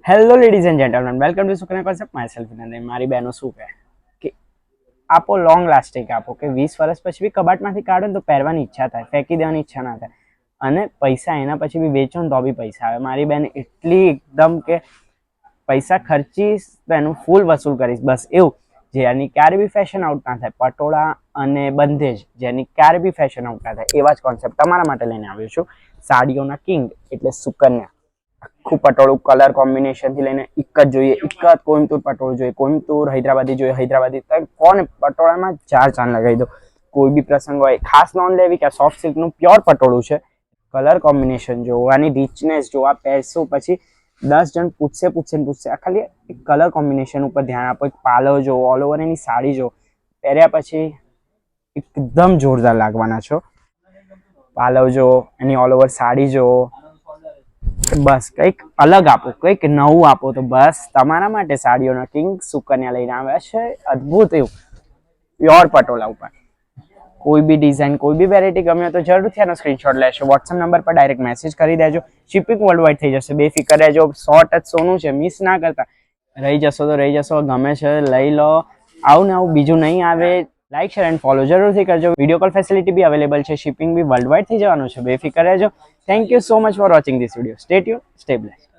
Hello ladies and gentleman, welcome to Sukanya concept. My self વિનંતી. મારી બહેનો શું કહે કે આપો લોંગ લાસ્ટિંગ આપો, કે 20 વર્ષ પછી બી કબાટમાંથી કાઢો ને તો પહેરવાની ઈચ્છા થાય, ફેંકી દેવાની ઈચ્છા ના થાય. અને પૈસા એના પછી બી વેચો ને તો બી પૈસા આવે. મારી બહેન એટલી એકદમ કે પૈસા ખર્ચીશ તો એનું ફૂલ વસૂલ કરીશ, બસ એવું. જેની ક્યારે બી ફેશન આઉટ ના થાય, પટોળા અને બંધેજ જેની ક્યારે બી ફેશન આઉટ ના થાય, એવા જ કોન્સેપ્ટ તમારા માટે લઈને આવ્યો છું. સાડીઓના કિંગ એટલે સુકન્યા. આખું પટોળું કલર કોમ્બિનેશન થી લઈને એક જ જોઈએ, એક જ કોઈમ્બતુર પટોળું જોઈએ, કોઈમ્બતુર હૈદરાબાદી જોઈએ, હૈદરાબાદી. કોને પટોળામાં 4 ચાંદ લગાવી દો. કોઈ બી પ્રસંગ હોય, ખાસ નોંધ લેવી કે સોફ્ટ સિલ્ક નું પ્યોર પટોળું છે. કલર કોમ્બિનેશન જોવાની રીચનેસ જોવા પહેરશો પછી 10 જણ પૂછશે. આ ખાલી એક કલર કોમ્બિનેશન ઉપર ધ્યાન આપો. એક પાલવ જો, ઓલ ઓવર એની સાડી જો, પહેર્યા પછી એકદમ જોરદાર લાગવાના છો. પાલવ જો, એની ઓલ ઓવર સાડી જો, બસ કંઈક અલગ આપો, કંઈક નવું આપો. તો બસ તમારા માટે સાડીઓના કિંગ સુકન્યા લઈને આવ્યા છે. અદ્ભુત એવું પ્યોર પટોળા ઉપર કોઈ બી ડિઝાઇન, કોઈ બી વેરાયટી ગમે તો જરૂરથી આનો સ્ક્રીનશોટ લેશો. વોટ્સએપ નંબર પર ડાયરેક્ટ મેસેજ કરી દેજો. શિપિંગ વર્લ્ડ વાઇડ થઈ જશે, બેફિકર રહેજો. 100% સોનું છે, મિસ ના કરતા. રહી જશો તો રહી જશો, ગમે છે લઈ લો. આવું ને આવું બીજું નહીં આવે. લાઈક, શેર એન્ડ ફોલો જરૂરથી કરજો. વિડીયો કોલ ફેસિલિટી બી અવેલેબલ છે. શિપિંગ બી વર્લ્ડ વાઇડ થઈ જવાનું છે, બેફિકર રહેજો. Thank you so much for watching this video. Stay tune, stay blessed.